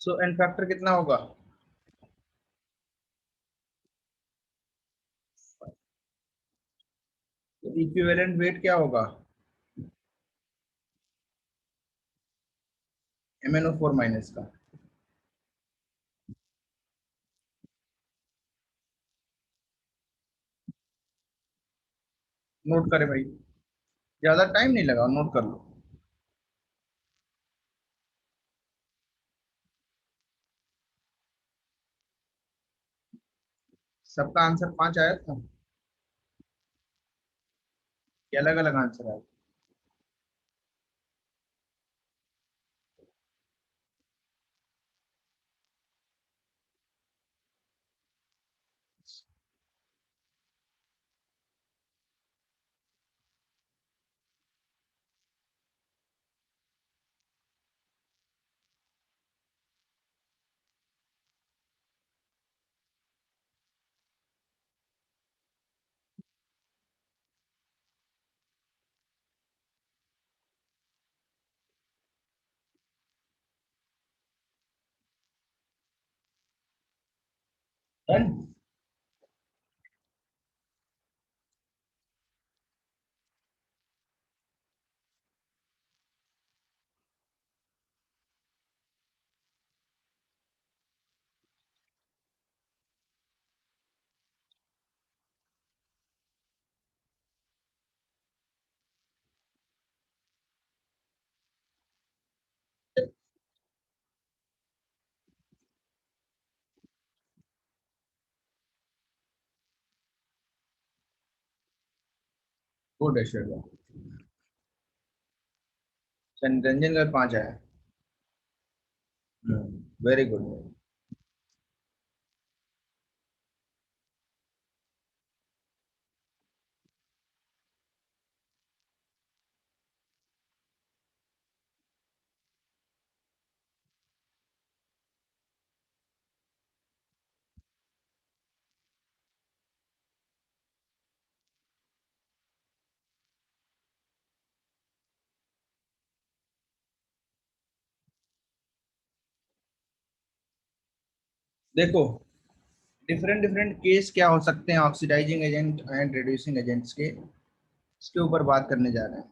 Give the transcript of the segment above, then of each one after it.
सो N factor कितना होगा? तो इक्विवेलेंट वेट क्या होगा? MnO4 माइनस का। नोट करें भाई, ज्यादा टाइम नहीं लगा, नोट कर लो। सबका आंसर 5 आया था कि अलग अलग आंसर आया? डन। गुड है श्वेता। रंजन का 5 आया। Very good. देखो, डिफरेंट डिफरेंट केस क्या हो सकते हैं oxidizing agent and reducing agents के, इसके ऊपर बात करने जा रहे हैं।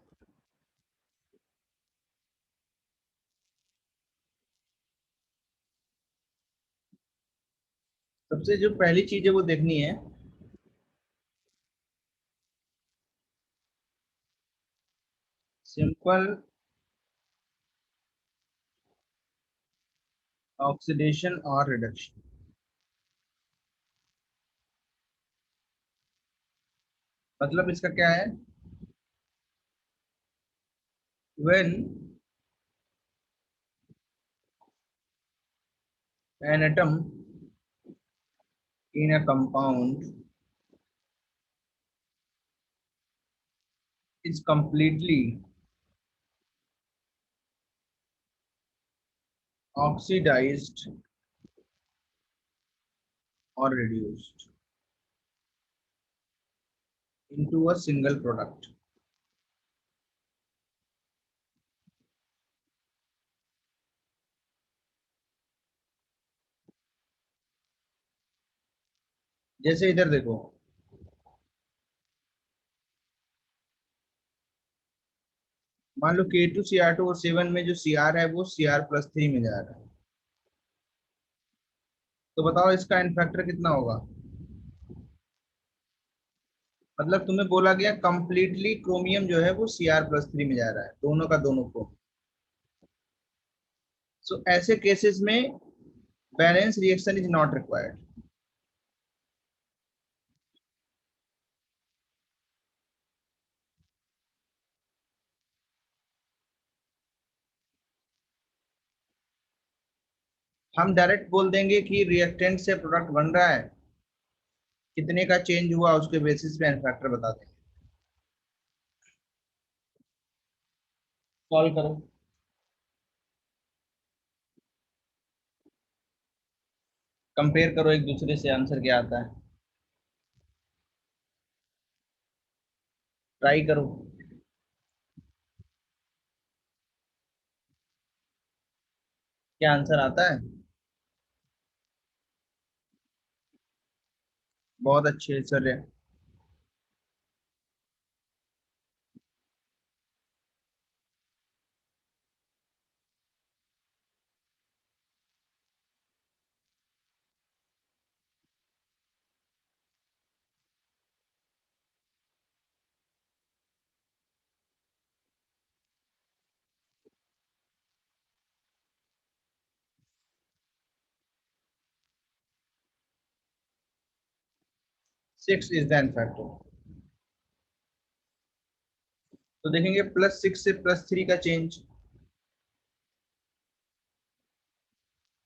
सबसे जो पहली चीज है वो देखनी है, सिंपल ऑक्सीडेशन और रिडक्शन। मतलब इसका क्या है? When an atom in a compound is completely oxidized or reduced into a single product। जैसे इधर देखो, मान लो K2Cr2O7 में जो Cr है वो Cr+3 में जा रहा है, तो बताओ इसका एन फैक्टर कितना होगा? मतलब तुम्हें बोला गया कंप्लीटली क्रोमियम जो है वो Cr+3 में जा रहा है, दोनों का दोनों को। सो ऐसे केसेस में balance reaction is not required. हम डायरेक्ट बोल देंगे कि रिएक्टेंट से प्रोडक्ट बन रहा है, कितने का चेंज हुआ उसके बेसिस पे एन फैक्टर बता देंगे। सॉल्व करो, कंपेयर करो एक दूसरे से, आंसर क्या आता है ट्राई करो। क्या आंसर आता है? बहुत अच्छे सर है। 6 इज द फैक्टर। तो देखेंगे +6 से +3 का चेंज,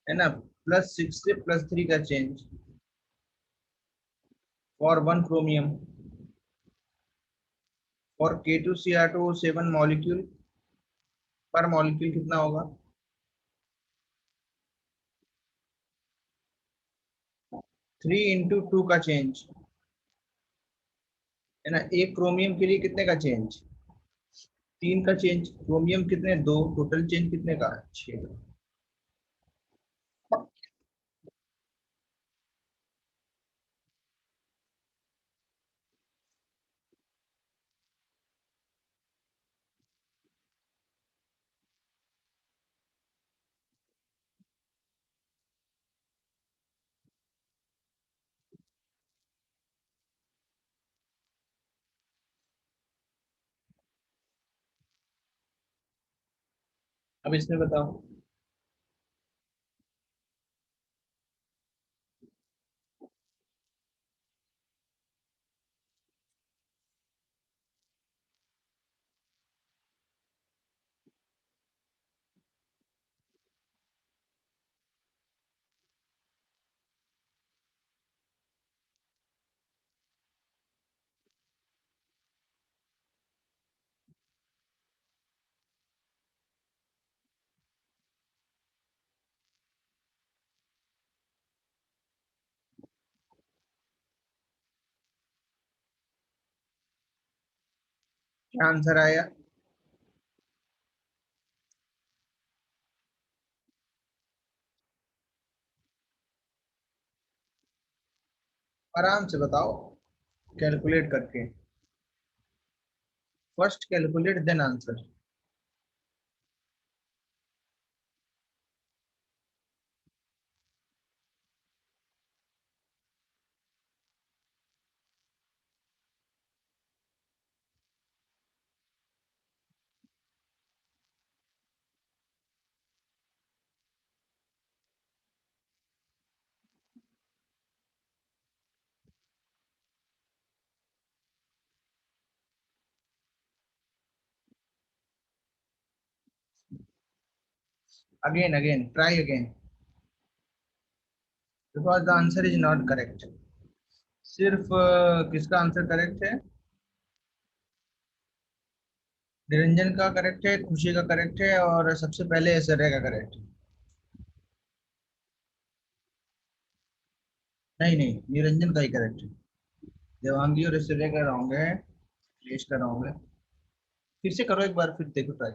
है ना, +6 से +3 का चेंज फॉर 1 क्रोमियम, और K2Cr2O7 मॉलिक्यूल, पर मॉलिक्यूल कितना होगा? 3 × 2 का चेंज, है ना। एक क्रोमियम के लिए कितने का चेंज? 3 का चेंज। क्रोमियम कितने? 2। टोटल चेंज कितने का? 6 का। अब इसमें बताओ। क्या आंसर आया? आराम से बताओ, कैलकुलेट करके। First calculate then answer. Again again try again, because the answer is not correct. सिर्फ किसका आंसर करेक्ट है? निरंजन का करेक्ट है, खुशी का करेक्ट है, और सबसे पहले ऐश्वर्या का करेक्ट है। नहीं नहीं, निरंजन का ही करेक्ट है। देवांगी और ऐश्वर्या का रॉन्ग है, अखिलेश का रॉन्ग है। फिर से करो एक बार, फिर देखो ट्राई।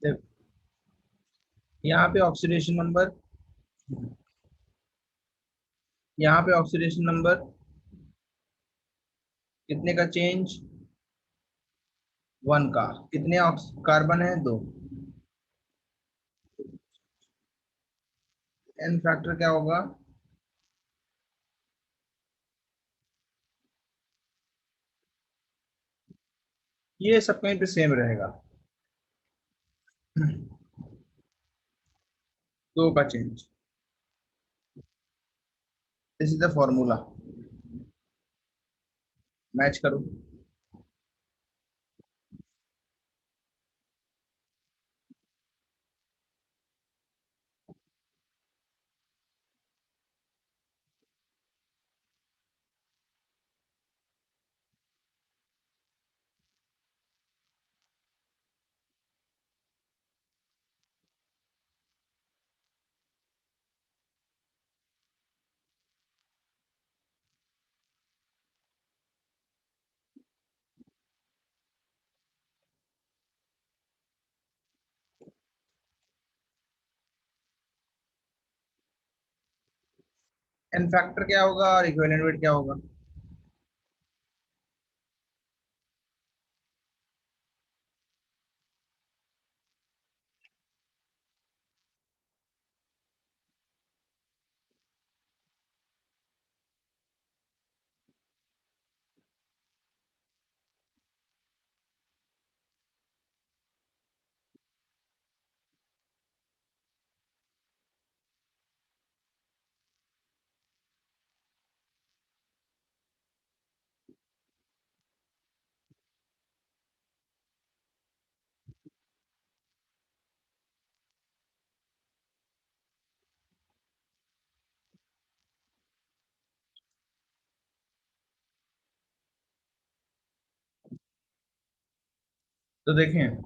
देखो, यहाँ पे ऑक्सीडेशन नंबर, यहाँ पे ऑक्सीडेशन नंबर कितने का चेंज? 1 का। कितने कार्बन है? 2। एन फैक्टर क्या होगा? ये सब कहीं पे सेम रहेगा। 2 का change. This is the formula. Match करो। एन फैक्टर क्या होगा और इक्विवेलेंट वेट क्या होगा? तो देखें,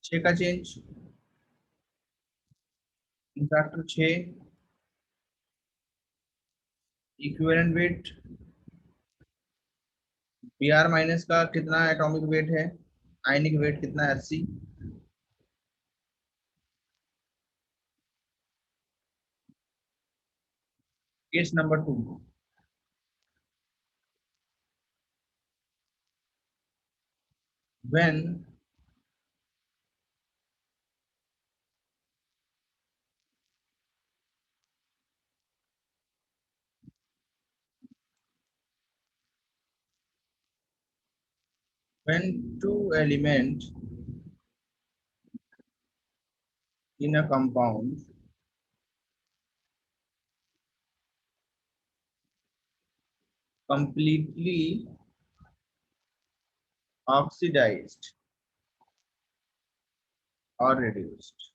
6 का change, n factor 6, equivalent weight B R minus का कितना एटॉमिक वेट है, आयनिक वेट कितना है, 80। Case number 2, when when two elements in a compound completely oxidized or reduced,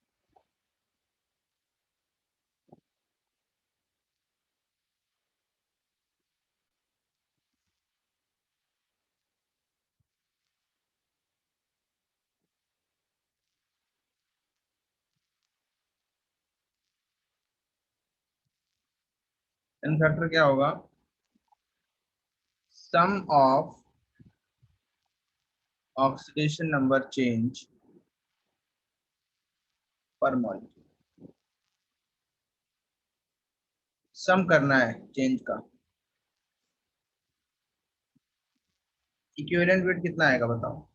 n factor क्या होगा, sum of oxidation number change per molecule, सम करना है change का। इक्विवेलेंट वेट कितना आएगा बताओ?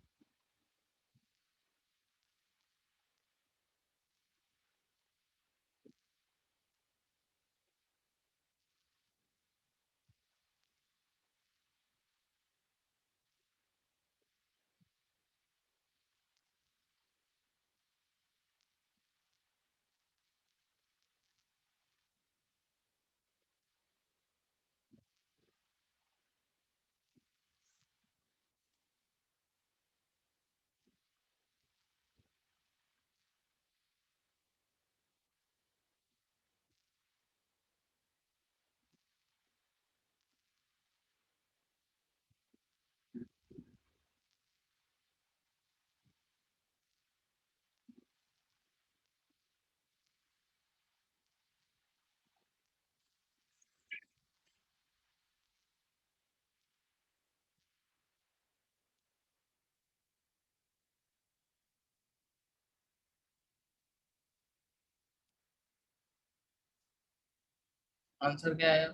आंसर क्या है?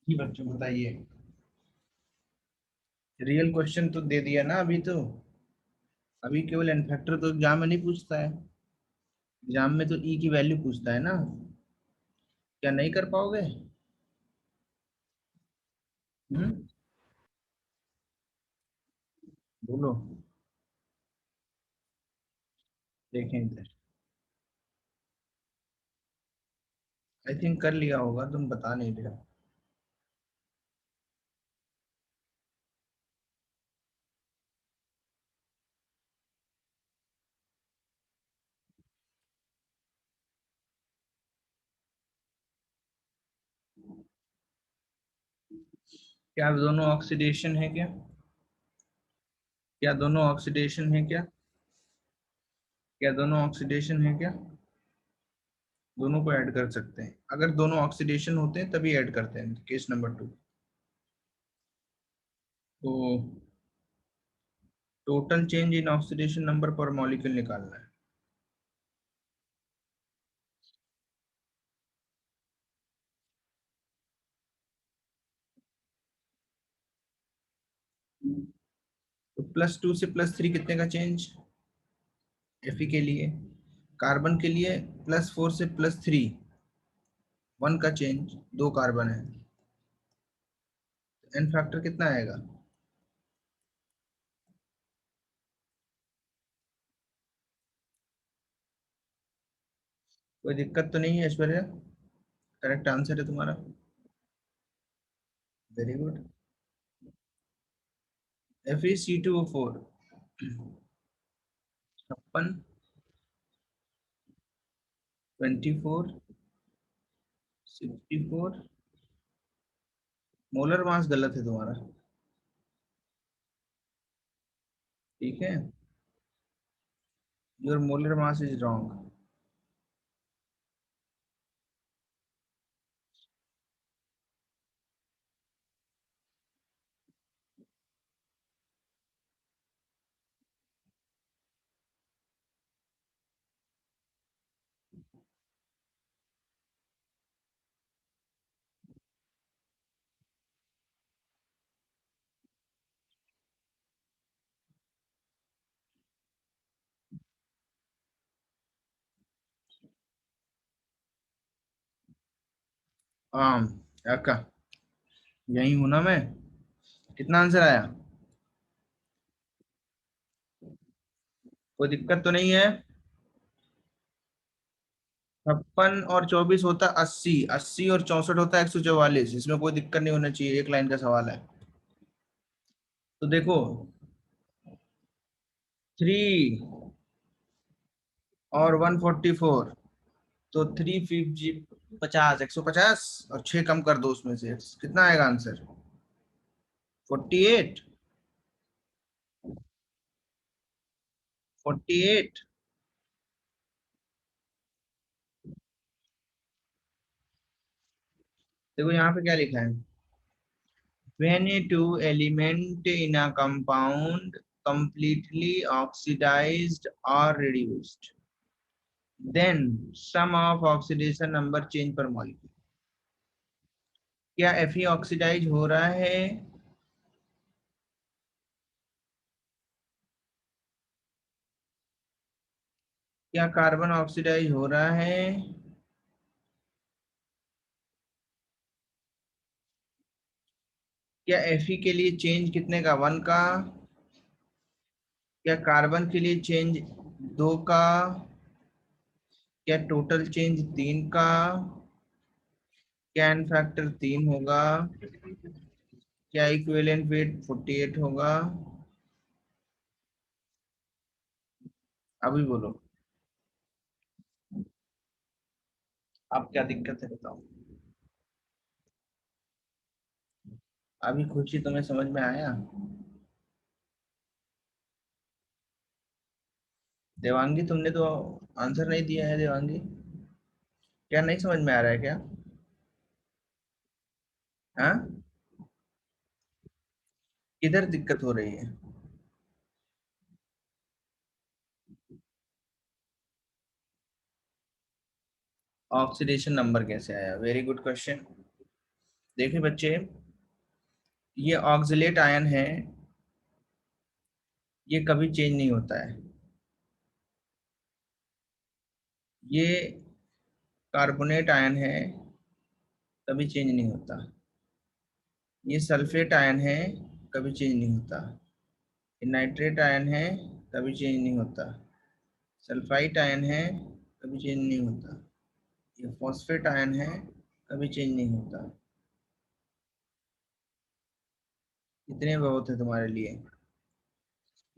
जी बच्चों बताइए। रियल क्वेश्चन तो दे दिया ना अभी तो। अभी केवल एन फैक्टर तो एग्जाम में नहीं पूछता है। एग्जाम में तो ई की वैल्यू पूछता है ना। क्या नहीं कर पाओगे? हम्म। बोलो। देखें इधर। आई थिंक कर लिया होगा, तुम बता नहीं रहे हो। क्या दोनों ऑक्सीडेशन है क्या? क्या दोनों ऑक्सीडेशन है क्या? क्या दोनों ऑक्सीडेशन है क्या? दोनों को ऐड कर सकते हैं, अगर दोनों ऑक्सीडेशन होते हैं तभी ऐड करते हैं, केस नंबर 2। तो total change in oxidation number पर मॉलिक्यूल निकालना है। तो +2 से +3 कितने का चेंज? Fe के लिए। कार्बन के लिए +4 से +3 1 का चेंज, 2 कार्बन है। एन फैक्टर कितना आएगा? कोई दिक्कत तो नहीं है ऐश्वर्या? करेक्ट आंसर है तुम्हारा। Very good. FeC2O4 56, 24, 64। Molar mass गलत है तुम्हारा। ठीक है। Your molar mass is wrong. हाँ। का यही हूं ना मैं। कितना आंसर आया? कोई दिक्कत तो नहीं है? 56 और 24 होता 80, 80 और 64 होता 144। इसमें कोई दिक्कत नहीं होना चाहिए, एक लाइन का सवाल है। तो देखो, 3 और 144, तो 350, 50, 150 और 6 कम कर दो उसमें से, कितना आएगा आंसर? 48। 48। देखो यहाँ पे क्या लिखा है। When two element in a compound completely oxidized or reduced, then sum of oxidation number change per molecule। क्या Fe ऑक्सीडाइज हो रहा है? क्या कार्बन ऑक्सीडाइज हो रहा है? क्या Fe के लिए चेंज कितने का, 1 का? क्या कार्बन के लिए चेंज 2 का? क्या टोटल चेंज 3 का? क्या एन फैक्टर 3 होगा? क्या इक्विवेलेंट वेट 48 होगा? अभी बोलो। आप क्या दिक्कत है बताओ। अभी खुशी तुम्हें समझ में आया? देवांगी तुमने तो आंसर नहीं दिया है देवांगी। क्या नहीं समझ में आ रहा है क्या? हाँ। किधर दिक्कत हो रही है? ऑक्सीडेशन नंबर कैसे आया? Very good question. देखिए बच्चे, ये ऑक्सलेट आयन है, ये कभी चेंज नहीं होता है। ये कार्बोनेट आयन है, कभी चेंज नहीं होता। ये सल्फेट आयन है, कभी चेंज नहीं होता। ये नाइट्रेट आयन है, कभी चेंज नहीं होता। सल्फाइट आयन है, कभी चेंज नहीं होता। ये फॉस्फेट आयन है, कभी चेंज नहीं होता। इतने बहुत है तुम्हारे लिए।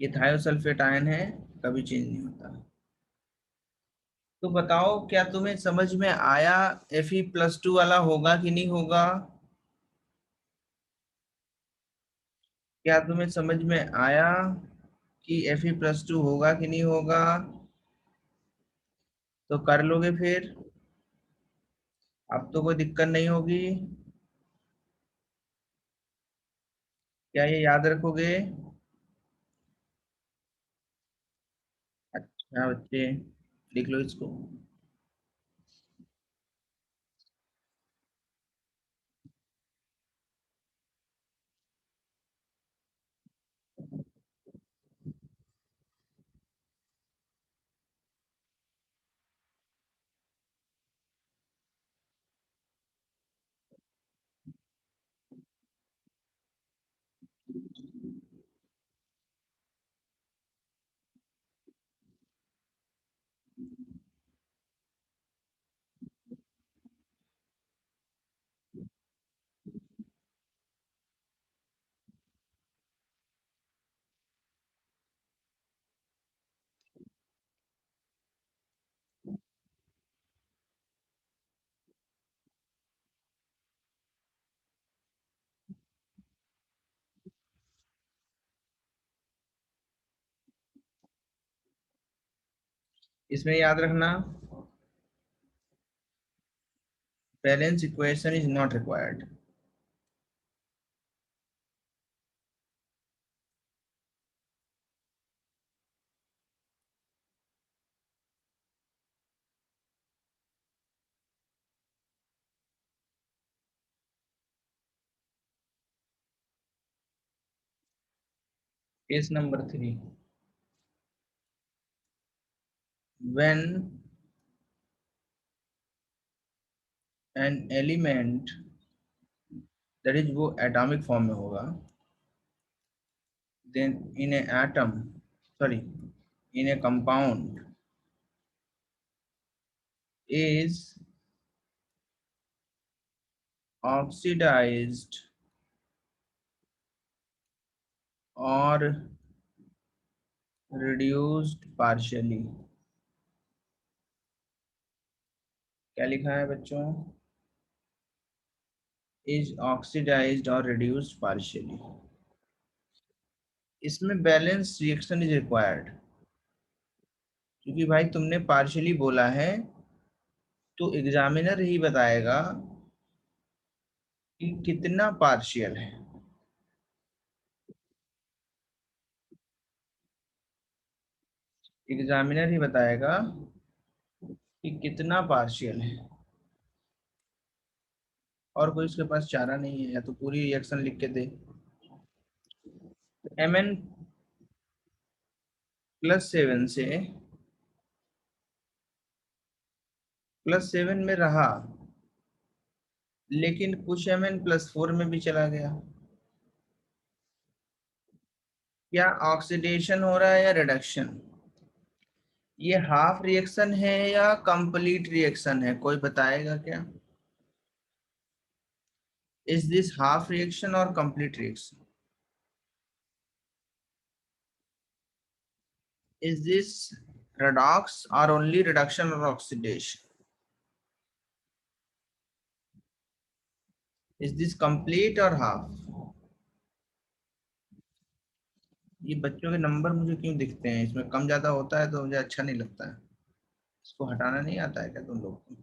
ये थायोसल्फेट आयन है, कभी चेंज नहीं होता। तो बताओ, क्या तुम्हें समझ में आया Fe+2 वाला होगा कि नहीं होगा? क्या तुम्हें समझ में आया कि Fe+2 होगा कि नहीं होगा? तो कर लोगे फिर? अब तो कोई दिक्कत नहीं होगी। क्या ये याद रखोगे? अच्छा बच्चे, लिख लो इसको। इसमें याद रखना, balance equation is not required. Case number 3, when an element, that is वो एटॉमिक फॉर्म में होगा, then in a atom, sorry, in a compound is oxidized or reduced partially। क्या लिखा है बच्चों? is oxidized or reduced partially। इसमें balance reaction is required, क्योंकि भाई तुमने पार्शियली बोला है, तो एग्जामिनर ही बताएगा कि कितना पार्शियल है। एग्जामिनर ही बताएगा कि कितना पार्शियल है, और कोई उसके पास चारा नहीं है, या तो पूरी रिएक्शन लिख के दे। Mn+7 से +7 में रहा, लेकिन कुछ Mn+4 में भी चला गया। क्या ऑक्सीडेशन हो रहा है या रिडक्शन? ये हाफ रिएक्शन है या कंप्लीट रिएक्शन है, कोई बताएगा क्या? इज दिस हाफ रिएक्शन और complete reaction? Is this redox or only reduction or oxidation? Is this complete or half? ये बच्चों के नंबर मुझे क्यों दिखते हैं, इसमें कम ज्यादा होता है तो मुझे अच्छा नहीं लगता है। इसको हटाना नहीं आता है क्या तुम लोग को?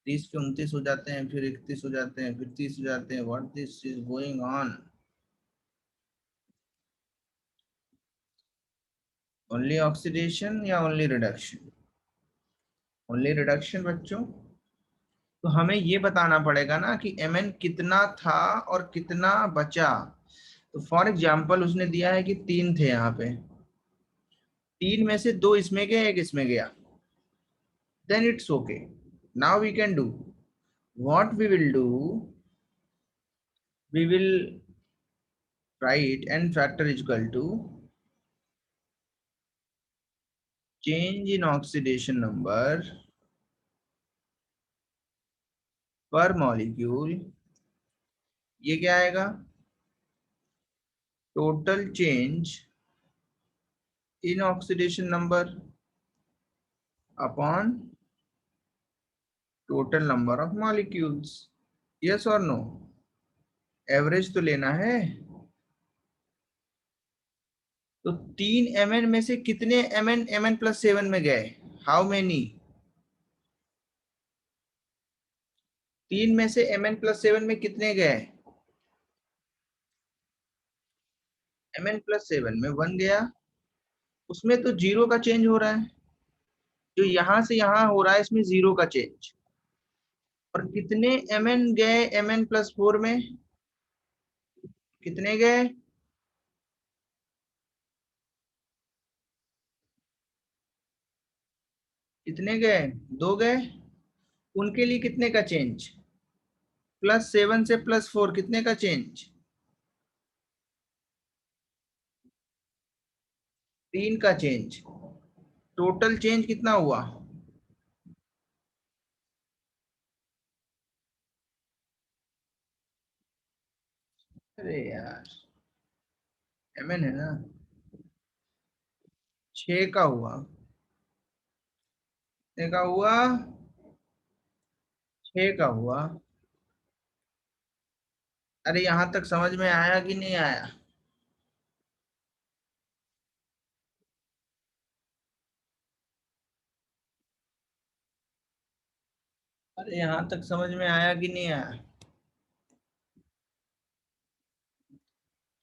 30 के 29 हो जाते हैं, फिर 31 हो जाते हैं, फिर 30 हो जाते हैं। What this is going on? Only oxidation या ओनली रिडक्शन? ओनली रिडक्शन बच्चों। तो हमें ये बताना पड़ेगा ना कि mn कितना था और कितना बचा। तो फॉर एग्जाम्पल उसने दिया है कि 3 थे यहाँ पे, 3 में से 2 इसमें गए, एक इसमें गया, then it's okay. Now we can do what we will do. We will write n factor is equal to change in oxidation number per molecule. ये क्या आएगा? Total change in oxidation number upon total number of molecules. Yes और no? Average तो लेना है। तो 3 mn में से कितने mn+7 में गए? How many? 3 में से mn+7 में कितने गए? mn+7 में 1 गया। उसमें तो जीरो का चेंज हो रहा है, जो यहां से यहां हो रहा है इसमें जीरो का चेंज। और कितने mn गए mn+4 में? कितने गए? कितने गए? 2 गए। उनके लिए कितने का चेंज? +7 से +4 कितने का चेंज? 3 का चेंज। टोटल चेंज कितना हुआ? अरे यार, mn है ना, 6 का हुआ। कितने का हुआ? 6 का हुआ। अरे यहां तक समझ में आया कि नहीं आया? अरे यहां तक समझ में आया कि नहीं आया?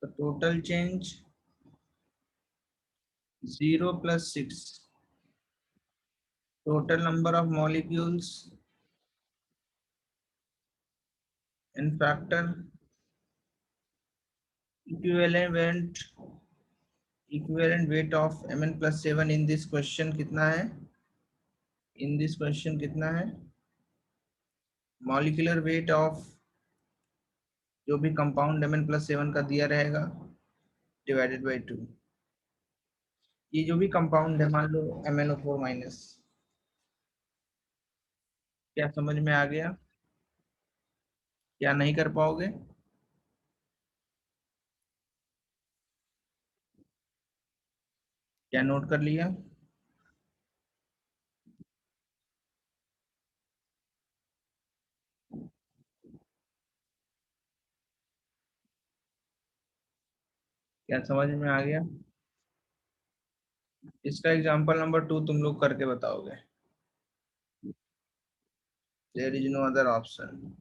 तो total change 0+6, total number of molecules in factor equivalent weight of mn+7 in this question कितना है? In this question कितना है? मॉलिक्यूलर वेट ऑफ जो भी कंपाउंड mn+7 का दिया रहेगा डिवाइडेड बाई 2। ये जो भी कंपाउंड है, मान लो MnO4-। क्या समझ में आ गया? क्या नहीं कर पाओगे? क्या नोट कर लिया? क्या समझ में आ गया? इसका एग्जांपल नंबर 2 तुम लोग करके बताओगे। There is no other option.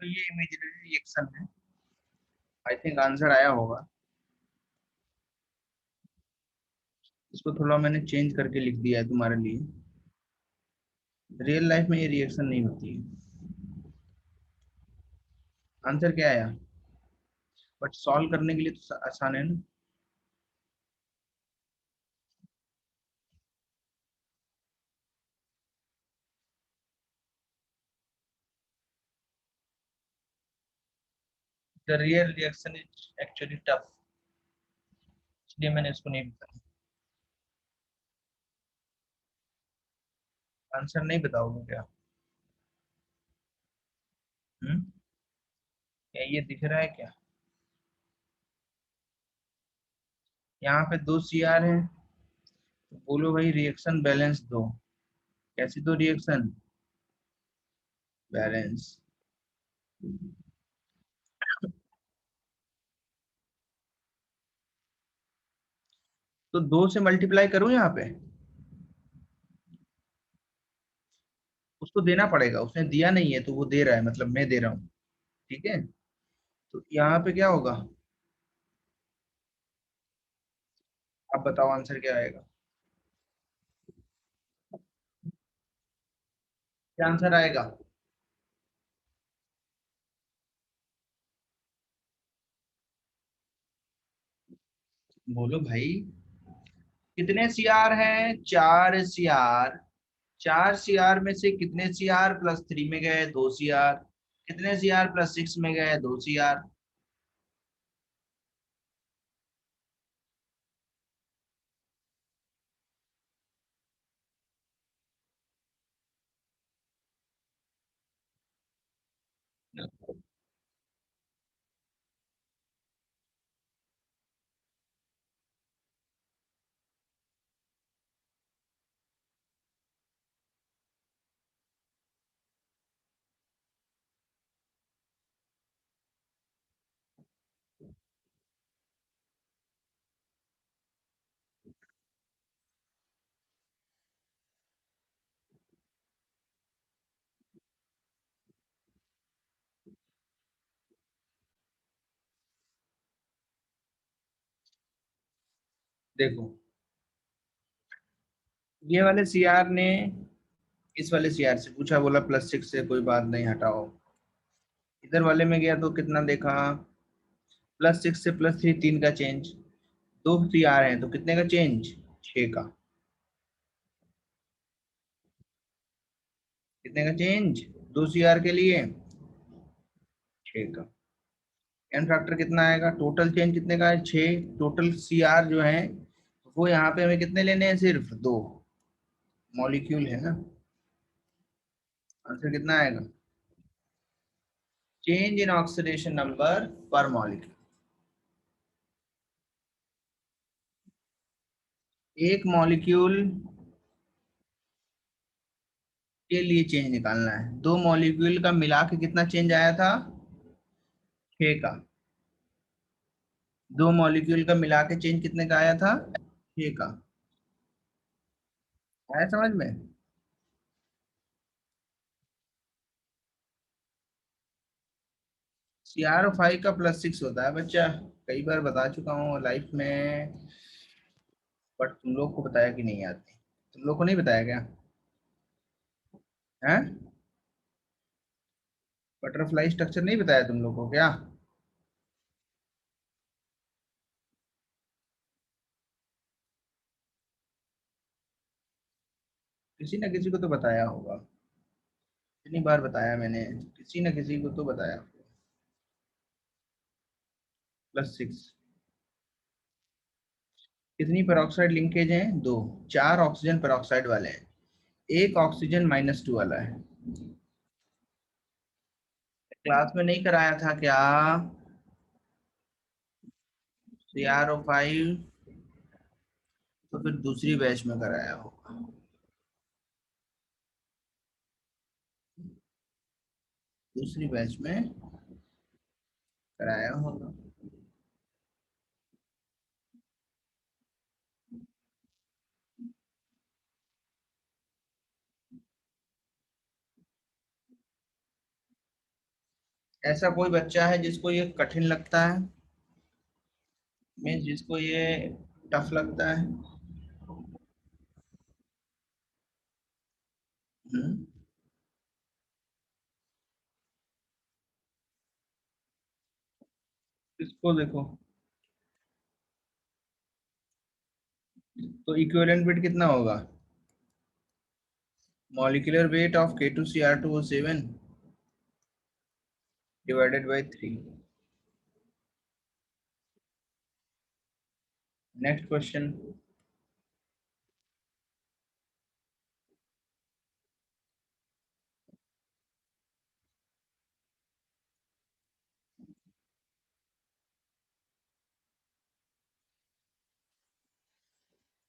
तो ये इमेजिनरी रिएक्शन है। आई थिंक आंसर आया होगा। इसको थोड़ा मैंने चेंज करके लिख दिया है तुम्हारे लिए। रियल लाइफ में ये रिएक्शन नहीं होती है। आंसर क्या आया? बट सॉल्व करने के लिए तो आसान है ना। The real reaction is actually tough, इसलिए मैंने इसको नहीं बताया। आंसर नहीं बताओगे क्या? हम्म? क्या ये दिख रहा है क्या? यहाँ पे दो सी आर है, तो बोलो भाई रिएक्शन बैलेंस दो। कैसी दो रिएक्शन? बैलेंस। तो दो से मल्टीप्लाई करूं यहाँ पे? उसको देना पड़ेगा, उसने दिया नहीं है तो वो दे रहा है, मतलब मैं दे रहा हूँ। ठीक है। तो यहाँ पे क्या होगा? आप बताओ आंसर क्या आएगा? क्या आंसर आएगा? बोलो भाई। कितने सीआर हैं? चार सीआर। चार सीआर में से कितने सीआर प्लस थ्री में गए? दो सीआर। कितने सीआर प्लस सिक्स में गए? दो सीआर। देखो, ये वाले सीआर ने इस वाले सीआर से पूछा, बोला प्लस सिक्स से कोई बात नहीं, हटाओ। इधर वाले में गया तो कितना देखा? प्लस सिक्स से प्लस थ्री, तीन का चेंज। दो सीआर हैं तो कितने का चेंज? छह का। कितने का चेंज? दो सीआर के लिए छह का। एन फैक्टर कितना आएगा? टोटल चेंज कितने का है? छह। टोटल सीआर जो है वो यहाँ पे हमें कितने लेने हैं? सिर्फ दो। मॉलिक्यूल है ना। आंसर कितना आएगा? चेंज इन ऑक्सीडेशन नंबर पर मॉलिक्यूल। एक मॉलिक्यूल के लिए चेंज निकालना है। दो मॉलिक्यूल का मिला के कितना चेंज आया था? छह का। दो मॉलिक्यूल का मिला के चेंज कितने का आया था? छह का। आया समझ में? CrO5 का प्लस सिक्स होता है बच्चा। कई बार बता चुका हूँ लाइफ में। बट तुम लोग को बताया कि नहीं आती? तुम लोग को नहीं बताया क्या? है? बटरफ्लाई स्ट्रक्चर नहीं बताया तुम लोग को क्या? किसी न किसी को तो बताया होगा। कितनी बार बताया मैंने? किसी न किसी को तो बताया। Plus six. कितनी पेरोक्साइड लिंकेज हैं? दो। चार ऑक्सीजन पेरोक्साइड वाले हैं, एक ऑक्सीजन -2 वाला है। क्लास में नहीं कराया था क्या? CrO5 तो फिर दूसरी बैच में कराया होगा। दूसरी बैच में कराया होगा। ऐसा कोई बच्चा है जिसको ये कठिन लगता है, मीन्स जिसको ये टफ लगता है? हम्म, इसको देखो, तो इक्विवेलेंट वेट कितना होगा? Molecular weight of K2Cr2O7 divided by 3। Next question.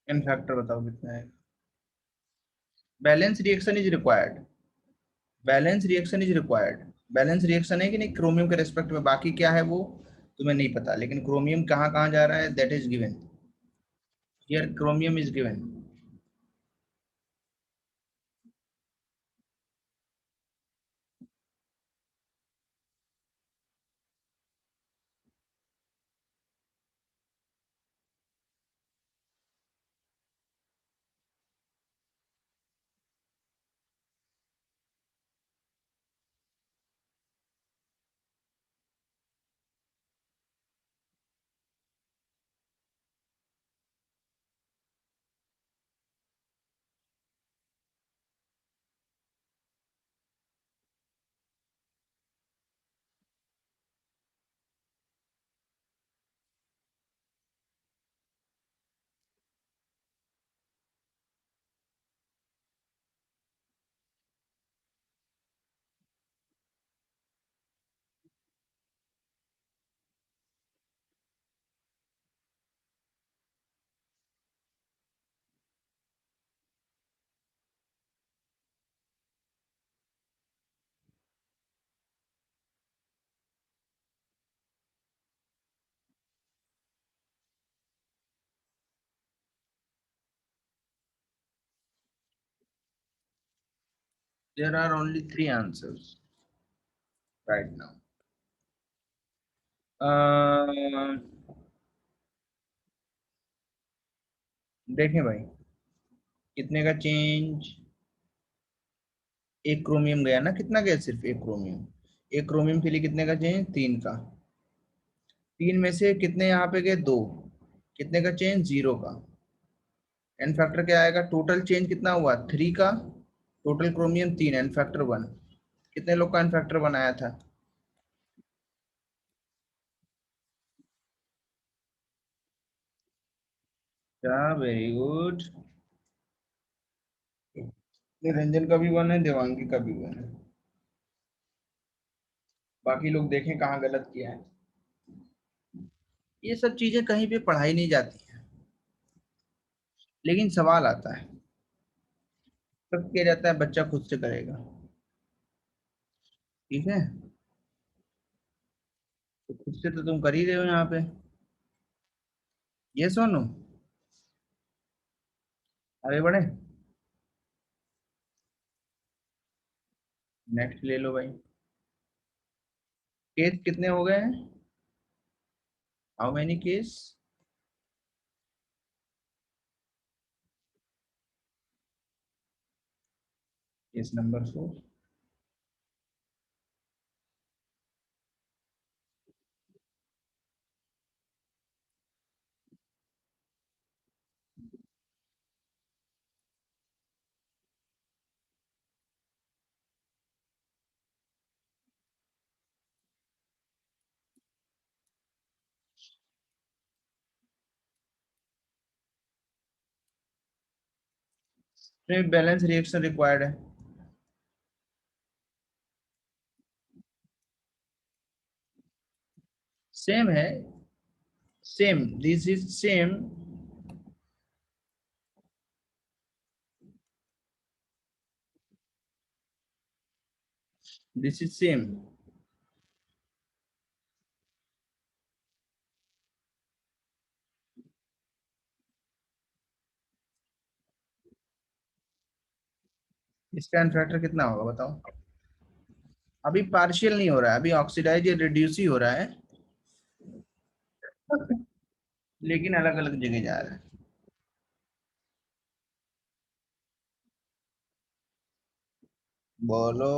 N factor बताओ कितना है? Balance reaction is required. Balance reaction is required. Balance reaction है कि नहीं क्रोमियम के रेस्पेक्ट में, बाकी क्या है वो तुम्हें नहीं पता, लेकिन क्रोमियम कहाँ कहाँ जा रहा है that is given. Here chromium is given. There are only three answers right now. देखें भाई, कितने का चेंज? एक क्रोमियम गया ना, कितना गया? सिर्फ एक क्रोमियम। एक क्रोमियम के लिए कितने का चेंज? तीन का। तीन में से कितने यहाँ पे गए? दो। कितने का चेंज? जीरो का। एन फैक्टर क्या आएगा? टोटल चेंज कितना हुआ? थ्री का। टोटल क्रोमियम तीन, एन फैक्टर वन। कितने लोग का एन फैक्टर बनाया था? क्या, वेरी गुड। निरंजन का भी वन है, देवांगी का भी वन है। बाकी लोग देखें कहाँ गलत किया है। ये सब चीजें कहीं पे पढ़ाई नहीं जाती हैं, लेकिन सवाल आता है, तब किया जाता है, बच्चा खुद से करेगा। ठीक है, तो खुद से तो तुम कर ही रहे हो यहाँ पे। ये सोनू, आगे बढ़े। नेक्स्ट ले लो भाई। केस कितने हो गए हैं? How many case? Case number 4। Balance reaction required है। सेम है। Same, this is same. This is same. इसका एन फैक्टर कितना होगा बताओ? अभी पार्शियल नहीं हो रहा है, अभी ऑक्सीडाइज या रिड्यूस ही हो रहा है, लेकिन अलग अलग जगह जा रहा है। बोलो।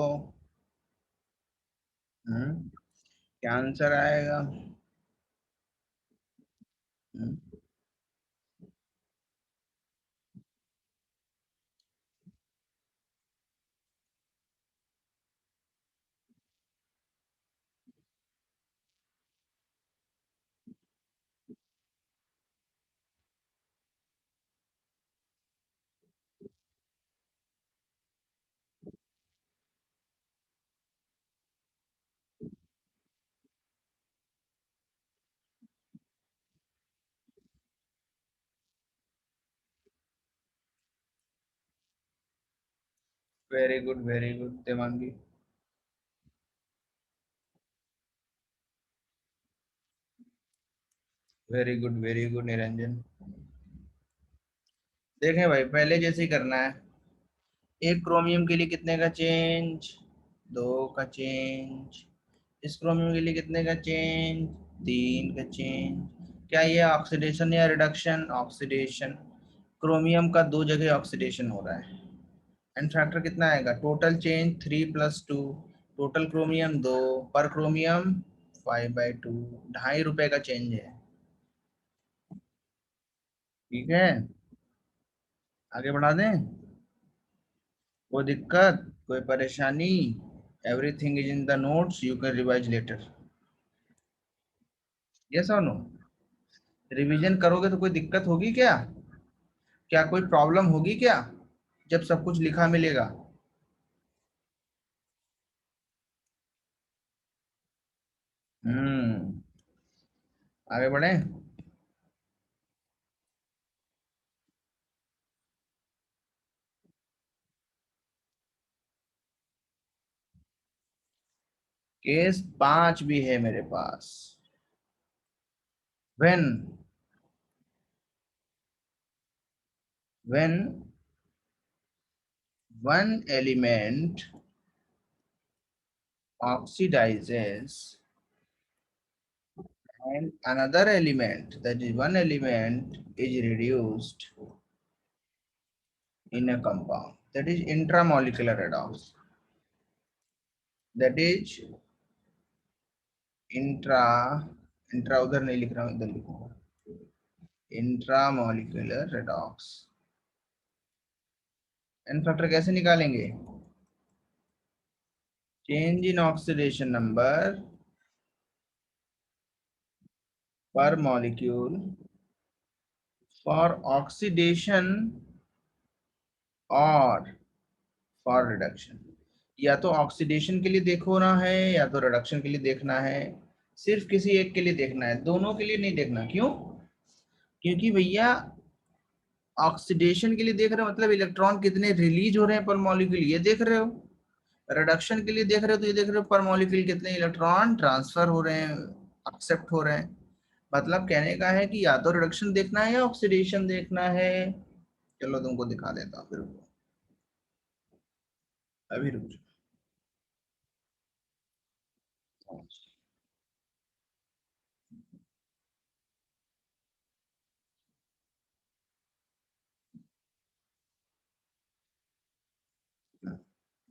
क्या आंसर आएगा? Very good Devangi. Very good Niranjan. देखें भाई, पहले जैसे ही करना है। एक क्रोमियम के लिए कितने का चेंज? दो का चेंज। इस क्रोमियम के लिए कितने का चेंज? तीन का चेंज। क्या ये ऑक्सीडेशन या रिडक्शन? ऑक्सीडेशन। क्रोमियम का दो जगह ऑक्सीडेशन हो रहा है। एंड फैक्टर कितना आएगा? Total change 3+2। टोटल क्रोमियम दो, पर क्रोमियम 5/2। ₹2.5 का चेंज है। ठीक है, आगे बढ़ा दें? कोई दिक्कत, कोई परेशानी? Everything is in the notes, you can revise later. Yes और नो? रिवीजन करोगे तो कोई दिक्कत होगी क्या? क्या कोई प्रॉब्लम होगी क्या जब सब कुछ लिखा मिलेगा? हम्म। आगे बढ़े। केस 5 भी है मेरे पास। When when one element oxidizes and another element, that is one element, is reduced in a compound, that is intramolecular redox. That is intra, intra उधर नहीं लिख रहा हूँ, इधर लिखूंगा। Intramolecular redox. एन फैक्टर कैसे निकालेंगे? चेंज इन ऑक्सीडेशन नंबर पर मॉलिक्यूल फॉर ऑक्सीडेशन और फॉर रिडक्शन। या तो ऑक्सीडेशन के लिए देखो ना है, या तो रिडक्शन के लिए देखना है। सिर्फ किसी एक के लिए देखना है, दोनों के लिए नहीं देखना। क्यों? क्योंकि भैया, ऑक्सीडेशन के लिए देख रहे हो मतलब इलेक्ट्रॉन कितने रिलीज हो रहे हैं पर मॉलिक्यूल, ये देख रहे हो। रिडक्शन के लिए देख रहे हो तो ये देख रहे हो पर मॉलिक्यूल कितने इलेक्ट्रॉन ट्रांसफर हो रहे हैं, एक्सेप्ट हो रहे हैं। मतलब कहने का है कि या तो रिडक्शन देखना है या ऑक्सीडेशन देखना है। चलो तुमको दिखा देता हूँ फिर। अभी रुक जाओ।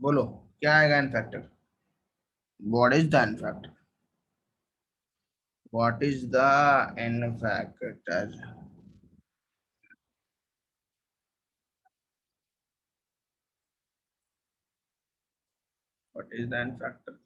बोलो, क्या आएगा n factor? What is the n factor? What is the n factor? What is the n factor?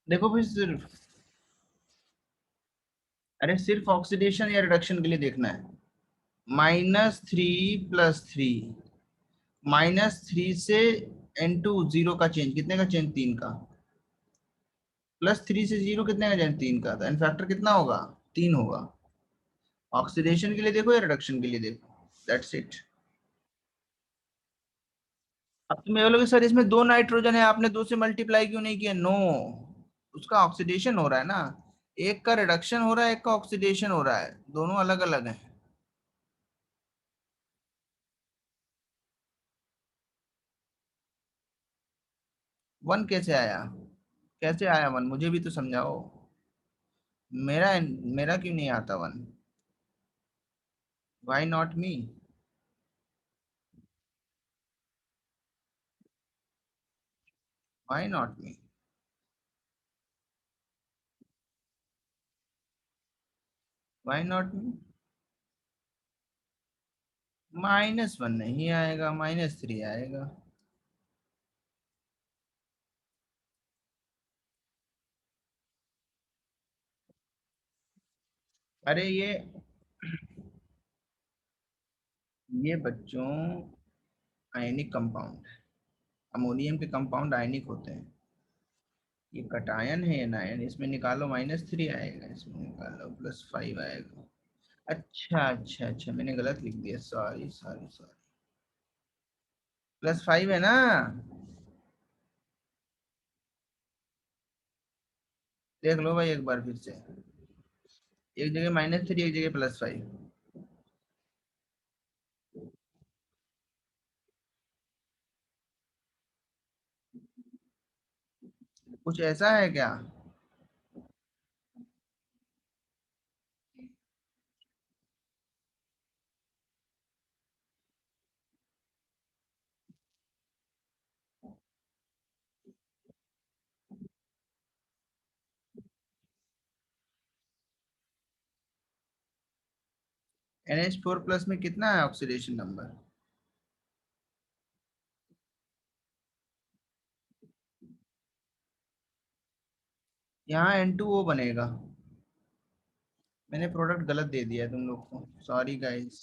देखो भाई, सिर्फ, अरे सिर्फ ऑक्सीडेशन या रिडक्शन के लिए देखना है। -3 + 3, -3 से N2 0 का चेंज, कितने का चेंज? 3 का। +3 से 0 कितने का जाए, 3 का, तो एन फैक्टर कितना होगा, 3 होगा। ऑक्सीडेशन के लिए देखो या रिडक्शन के लिए देखो, दैट्स इट। अब तुम ये बोलोगे सर इसमें 2 नाइट्रोजन है, आपने 2 से मल्टीप्लाई क्यों नहीं किया, नो, उसका ऑक्सीडेशन हो रहा है ना, एक का रिडक्शन हो रहा है, एक का ऑक्सीडेशन हो रहा है, दोनों अलग अलग हैं। 1 कैसे आया, कैसे आया 1, मुझे भी तो समझाओ। मेरा मेरा क्यों नहीं आता 1, why not me, why not me, why not me. -1 नहीं आएगा, -3 आएगा। अरे ये बच्चों आयनिक कंपाउंड, अमोनियम के कंपाउंड आयनिक होते हैं। ये कटायन है, एनायन, इसमें निकालो -3 आएगा, इसमें निकालो +5 आएगा। अच्छा अच्छा अच्छा, मैंने गलत लिख दिया, सॉरी सॉरी सॉरी। +5 है ना, देख लो भाई एक बार फिर से, एक जगह -3, एक जगह +5। कुछ ऐसा है क्या। NH4+ में कितना है ऑक्सीडेशन नंबर। यहाँ N2O बनेगा। मैंने प्रोडक्ट गलत दे दिया है तुम लोग को, सॉरी गाइस।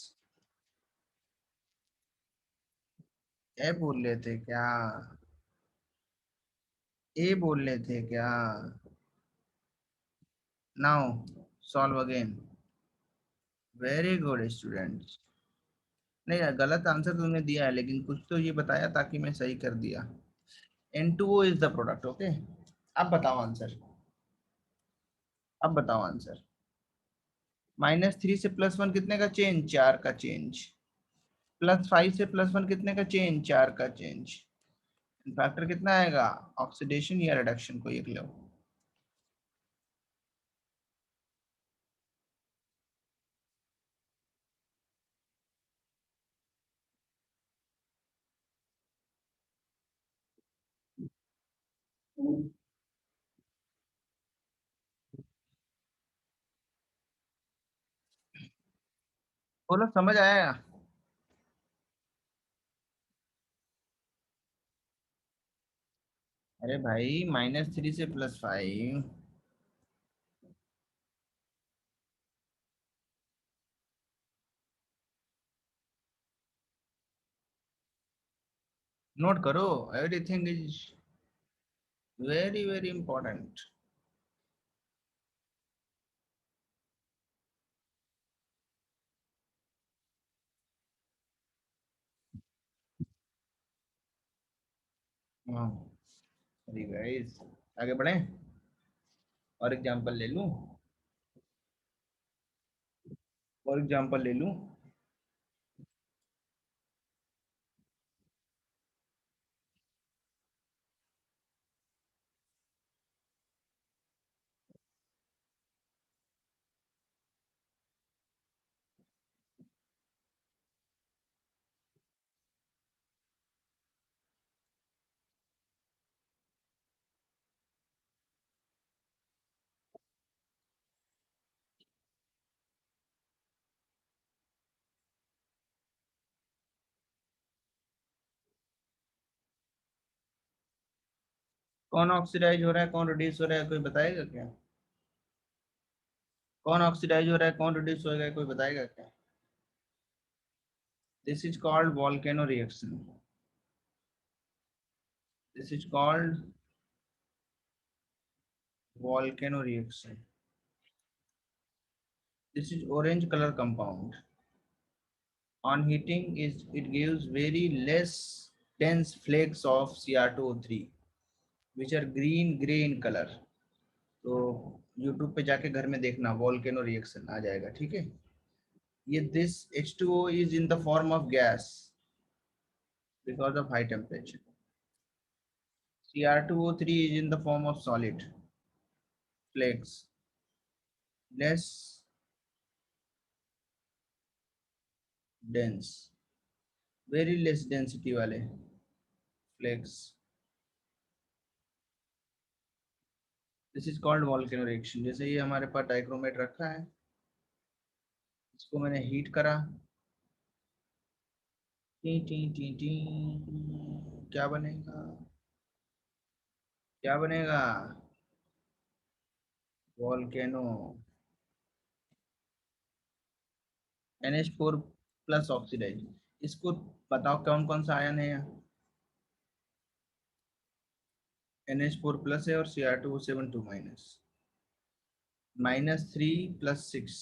ए बोल रहे थे क्या, ए बोल रहे थे क्या। Now solve again, very good students. नहीं यार, गलत आंसर तुमने दिया है, लेकिन कुछ तो ये बताया ताकि मैं सही कर दिया। N2O is the product, okay. अब बताओ आंसर, अब बताओ आंसर। -3 से +1 कितने का चेंज, 4 का चेंज। +5 से +1 कितने का चेंज, 4 का चेंज। फैक्टर कितना आएगा, ऑक्सीडेशन या रिडक्शन, को एक लो। बोलो समझ आया। अरे भाई -3 से +5। नोट करो, everything is very very important. हाँ, सही गाइस, आगे बढ़े, और एग्जांपल ले लूं, और एग्जांपल ले लूं। कौन ऑक्सीडाइज हो रहा है, कौन रिड्यूस हो रहा है, कोई बताएगा क्या। कौन ऑक्सीडाइज हो रहा है, कौन रिड्यूस हो रहा है, कोई बताएगा क्या। This is called volcano reaction, this is called volcano reaction. This is orange color compound. On heating, it gives very less dense flakes of Cr2O3, which are green gray in color. तो YouTube पे जाके घर में देखना, volcano reaction आ जाएगा, ठीक है। ये this H2O is in the form of gas because of high temperature. Cr2O3 is in the form of solid flakes, less dense, very less density वाले flakes. This is called volcano reaction. जैसे ये हमारे पास dichromate रखा है, इसको मैंने heat करा, T T T T, क्या बनेगा, क्या बनेगा, वॉल्केनो। NH4 plus oxidise. इसको बताओ कौन कौन सा आयन है यहाँ। NH4 प्लस है और Cr2O7 2 माइनस, -3 + 6,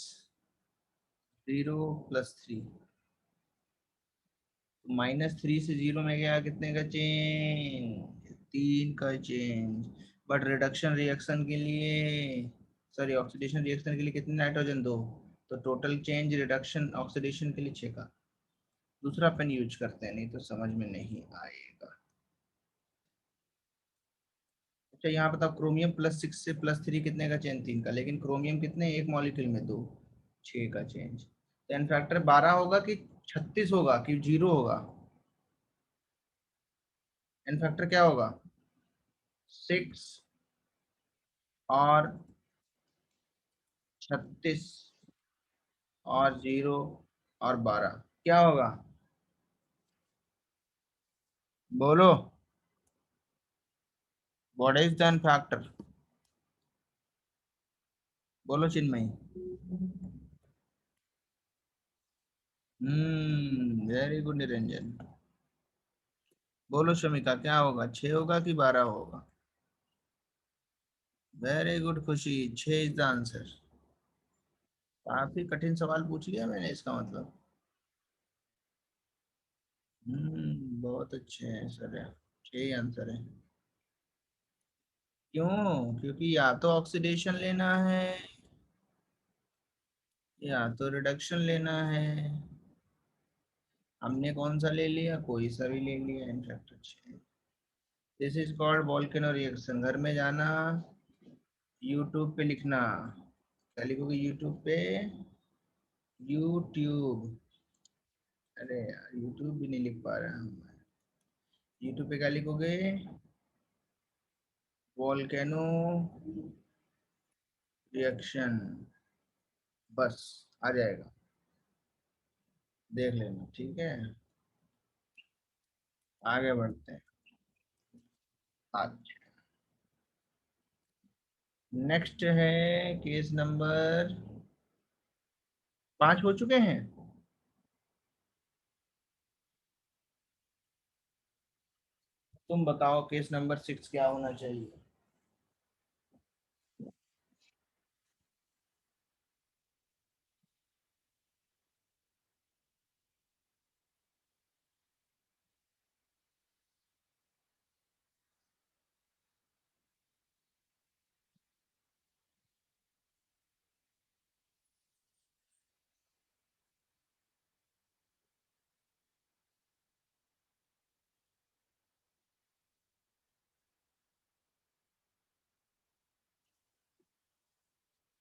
0 + 3। -3 से 0 में गया, कितने का चेंज, 3 का चेंज। बट रिडक्शन रिएक्शन के लिए, सॉरी ऑक्सीडेशन रिएक्शन के लिए कितने नाइट्रोजन, 2। तो टोटल चेंज रिडक्शन ऑक्सीडेशन के लिए 6 का। दूसरा पेन यूज करते हैं, नहीं तो समझ में नहीं आएगा। अच्छा यहाँ बताओ, क्रोमियम +6 से +3 कितने का चेंज, 3 का। लेकिन क्रोमियम कितने, एक मॉलिक्यूल में 2, 6 का चेंज। तो एन फैक्टर 12 होगा कि 36 होगा कि 0 होगा। एन फैक्टर क्या होगा, 6 और 36 और 0 और 12 क्या होगा, बोलो। What is the n factor, बोलो चिन्मयी। Very good Niranjan. बोलो शमिका, क्या होगा, 6 होगा कि 12 होगा। वेरी गुड खुशी, 6 इज द आंसर। काफी कठिन सवाल पूछ लिया मैंने, इसका मतलब। बहुत अच्छे हैं सर, 6 ही आंसर है। क्यों, क्योंकि या तो ऑक्सीडेशन लेना है या तो रिडक्शन लेना है। हमने कौन सा ले लिया, कोई सा भी ले लिया, इनफैक्ट अच्छे। This is called volcano reaction. घर में जाना, यूट्यूब पे लिखना, क्या लिखोगे यूट्यूब पे, यूट्यूब, अरे यार यूट्यूब भी नहीं लिख पा रहा हूँ मैं। यूट्यूब पे क्या लिखोगे, वॉल्केनो रिएक्शन, बस आ जाएगा, देख लेना, ठीक है। आगे बढ़ते हैं। अच्छा, नेक्स्ट है केस नंबर 5 हो चुके हैं। तुम बताओ केस नंबर 6 क्या होना चाहिए।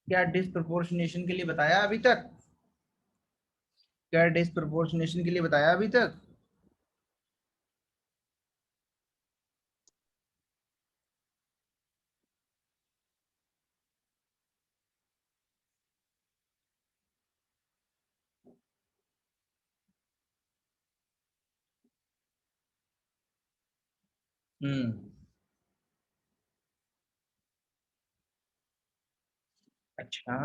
क्या डिस्प्रोपोर्शनेशन के लिए बताया अभी तक, क्या डिस्प्रोपोर्शनेशन के लिए बताया अभी तक। हम्म। अच्छा,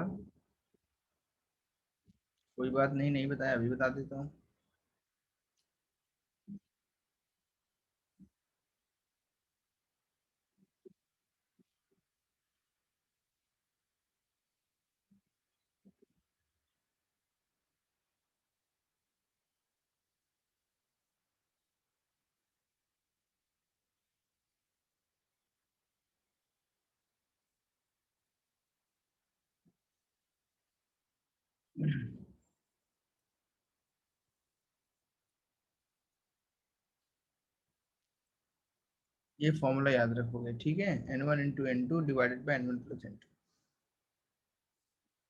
कोई बात नहीं, नहीं बताया, अभी बता देता हूँ। ये फॉर्मूला याद रखोगे, ठीक है। n1 × n2 divided by n1 plus n2।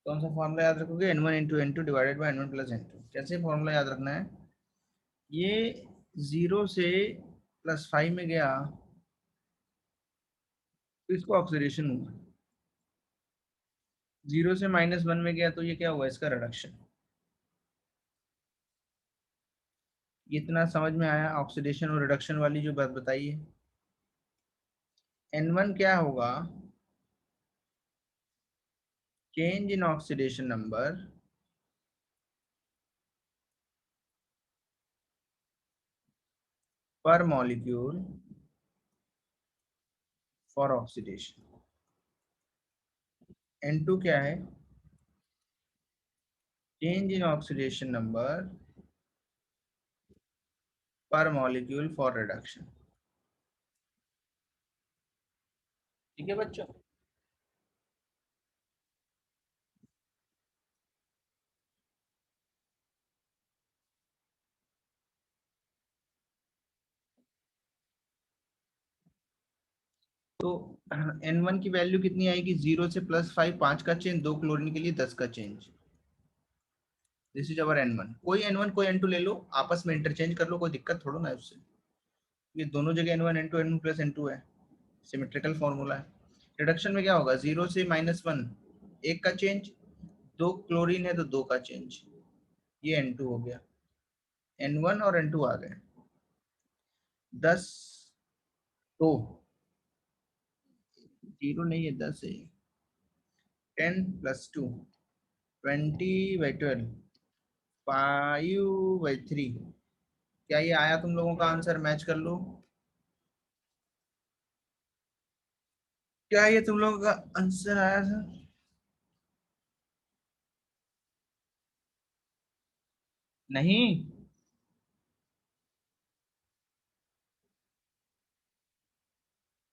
कौन सा फॉर्मूला याद रखोगे? n1 × n2 divided by n1 plus n2। कैसे फॉर्मूला याद रखना है? ये 0 से +5 में गया तो इसको ऑक्सीडेशन हुआ, 0 से -1 में गया तो ये क्या हुआ? इसका रिडक्शन। इतना समझ में आया ऑक्सीडेशन और रिडक्शन वाली जो बात बताई है। n1 क्या होगा? चेंज इन ऑक्सीडेशन नंबर पर मॉलिक्यूल फॉर ऑक्सीडेशन। n2 क्या है? चेंज इन ऑक्सीडेशन नंबर पर मॉलिक्यूल फॉर रिडक्शन। ठीक है बच्चों। तो n1 की वैल्यू कितनी आएगी? 0 से +5, 5 का चेंज, 2 क्लोरीन के लिए 10 का change. This is our n1। कोई n1 कोई n2 ले लो, आपस में इंटरचेंज कर लो, कोई दिक्कत थोड़ा ना है उससे। ये दोनों जगह n1 n2 n1 plus n2 है, सिमेट्रिकल फॉर्मूला है। रिडक्शन में क्या होगा? 0 से -1, 1 का चेंज, 2 क्लोरीन है तो 2 का चेंज, ये n2 हो गया। n1 और n2 आ गए। 10 तो 0 नहीं है, 10 है। 10 + 2, 20/12, 5/3। क्या ये आया तुम लोगों का आंसर? मैच कर लो। क्या ये तुम लोगों का आंसर आया था? नहीं।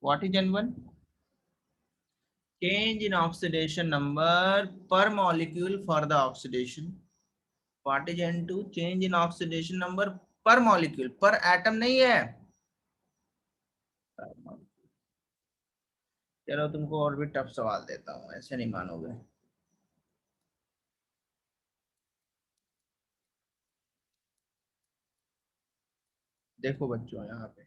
What is n1? Change in oxidation number per molecule for the oxidation. What is N2? Change in oxidation number per molecule, per atom नहीं है। चलो तुमको और भी टफ सवाल देता हूँ, ऐसे नहीं मानोगे। देखो बच्चों यहाँ पे,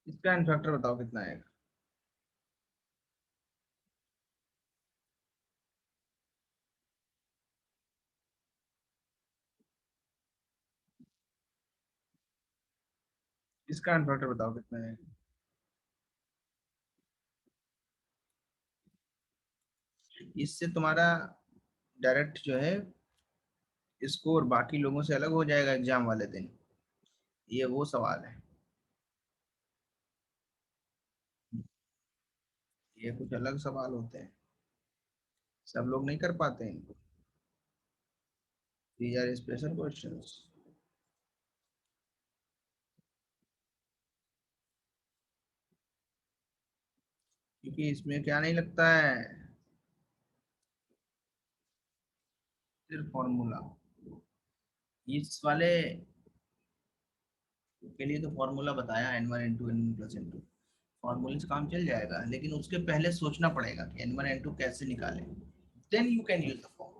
इसका एन फैक्टर बताओ कितना आएगा? इसका एन फैक्टर बताओ कितना है? इससे तुम्हारा डायरेक्ट जो है स्कोर बाकी लोगों से अलग हो जाएगा एग्जाम वाले दिन। ये वो सवाल है, ये कुछ अलग सवाल होते हैं, सब लोग नहीं कर पाते हैं इनको। These are special questions. क्योंकि इसमें क्या नहीं लगता है? सिर्फ फॉर्मूला। इस वाले के लिए तो फॉर्मूला बताया, n1 × n1 + n2। फॉर्मूले से काम चल जाएगा, लेकिन उसके पहले सोचना पड़ेगा कि n1 n2 कैसे निकालें, then you can use the formula.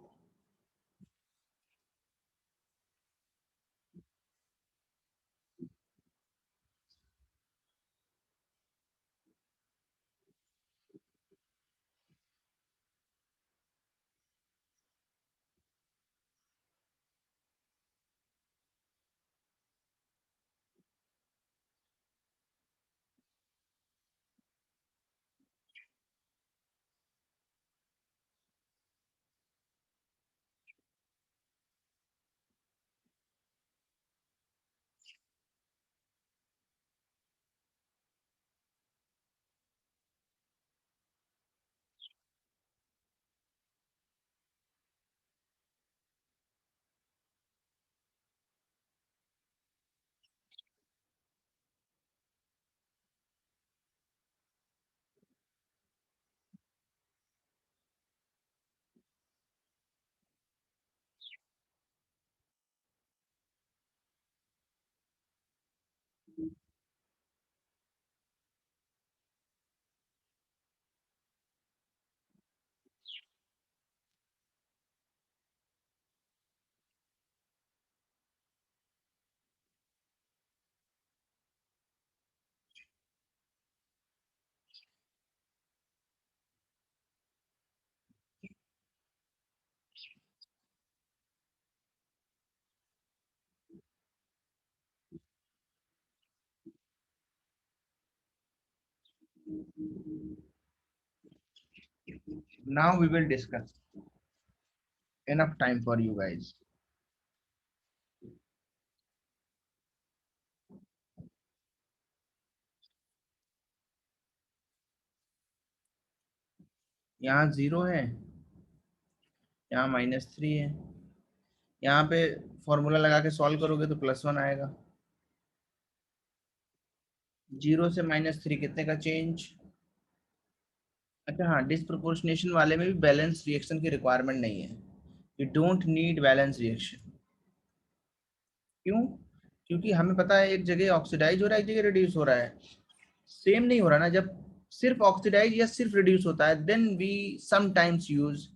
Now we will discuss. Enough time for you guys. यहाँ 0 है, यहाँ -3 है। यहाँ पे फॉर्मूला लगा के सॉल्व करोगे तो +1 आएगा। 0 से -3 कितने का चेंज? अच्छा हाँ, डिसप्रोपोर्शनेशन वाले में भी बैलेंस रिएक्शन की रिक्वायरमेंट नहीं है। You don't need balance reaction. क्यों? क्योंकि हमें पता है एक जगह ऑक्सीडाइज हो रहा है, एक जगह रिड्यूस हो रहा है। सेम नहीं हो रहा ना। जब सिर्फ ऑक्सीडाइज या सिर्फ रिड्यूस होता है, then we sometimes use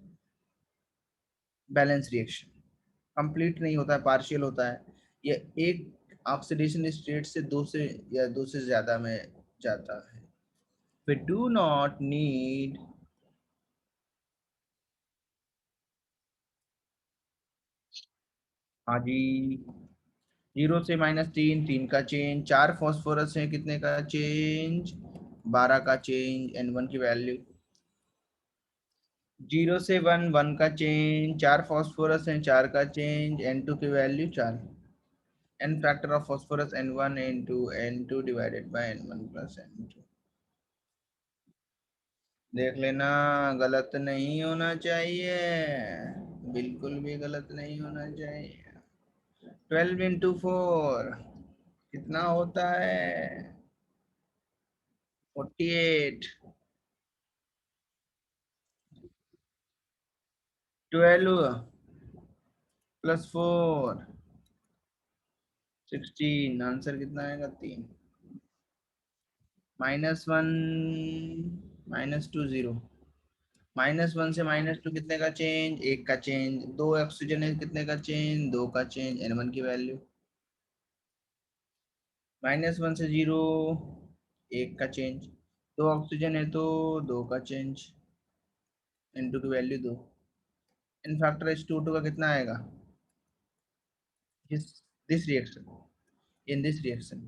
balance reaction. Complete नहीं होता है, पार्शियल होता है। ये एक ऑक्सीडेशन स्टेट से दो से या दो से ज्यादा में जाता है। We do not need. हाँ जी। 0 से -3, 3 का चेंज। 4 फॉस्फोरस है, कितने का चेंज? 12 का चेंज। N1 की वैल्यू। 0 से 1, 1 का चेंज। 4 फॉस्फोरस है, 4 का चेंज। N2 की value 4। n factor of phosphorus N1 into N2 divided by N1 plus N2। देख लेना, गलत नहीं होना चाहिए। बिल्कुल भी गलत नहीं होना चाहिए। 12 into 4 कितना होता है? 48। 12 +4 16। आंसर कितना आएगा? 3। -1 -2 0। -1 से -2 कितने का चेंज? 1 का चेंज। 2 ऑक्सीजन है, कितने का चेंज? 2 का चेंज। N1 की वैल्यू। -1 से 0, 1 का चेंज। 2 ऑक्सीजन है तो 2 का चेंज। N2 की वैल्यू 2। इन फैक्टर H2O2 का कितना आएगा? This reaction, in this reaction.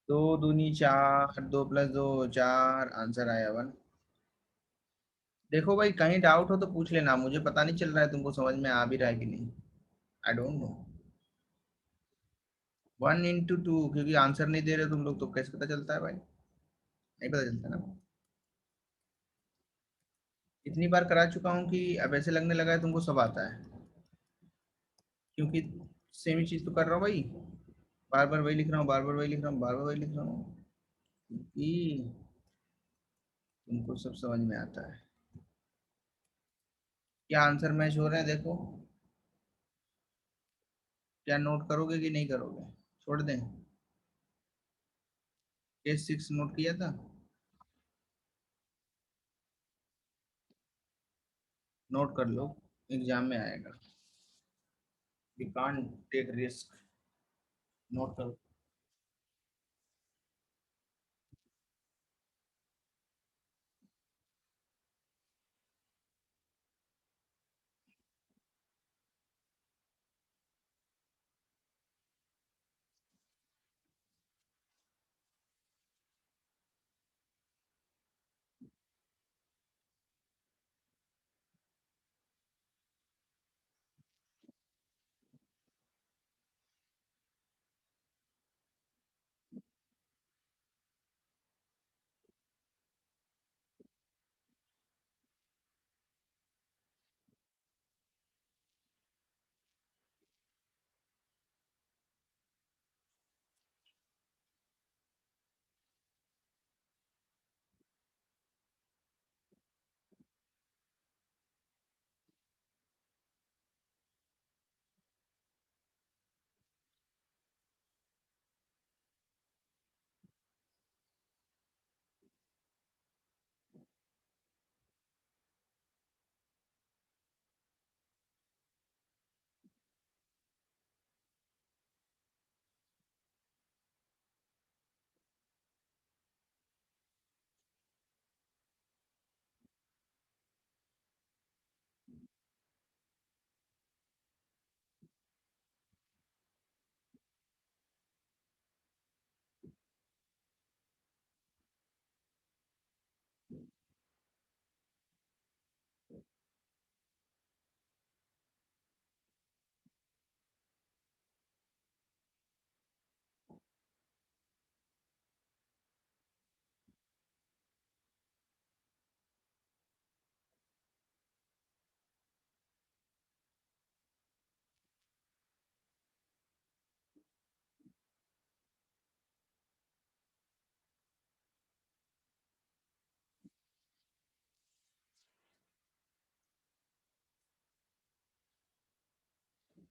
2 दूनी 4, 2 + 2 4। आंसर आया 1। देखो भाई, कहीं डाउट हो तो पूछ लेना, मुझे पता नहीं चल रहा है तुमको समझ में आ भी रहा है कि नहीं। I don't know. 1 into 2, क्योंकि आंसर नहीं दे रहे तुम लोग तो कैसे पता चलता है भाई? नहीं पता चलता ना। इतनी बार करा चुका हूँ कि अब ऐसे लगने लगा है तुमको सब आता है। क्योंकि सेम ही चीज तो कर रहा हूँ भाई। बार बार वही लिख रहा हूँ, बार बार वही लिख रहा हूँ, बार बार वही लिख रहा हूँ। क्योंकि तुमको सब समझ में आता है। क्या आंसर मैच हो रहे हैं देखो। क्या नोट करोगे कि नहीं करोगे? छोड़ दें? केस 6 नोट किया था? नोट कर लो, एग्जाम में आएगा। We can't take risk. Note करो।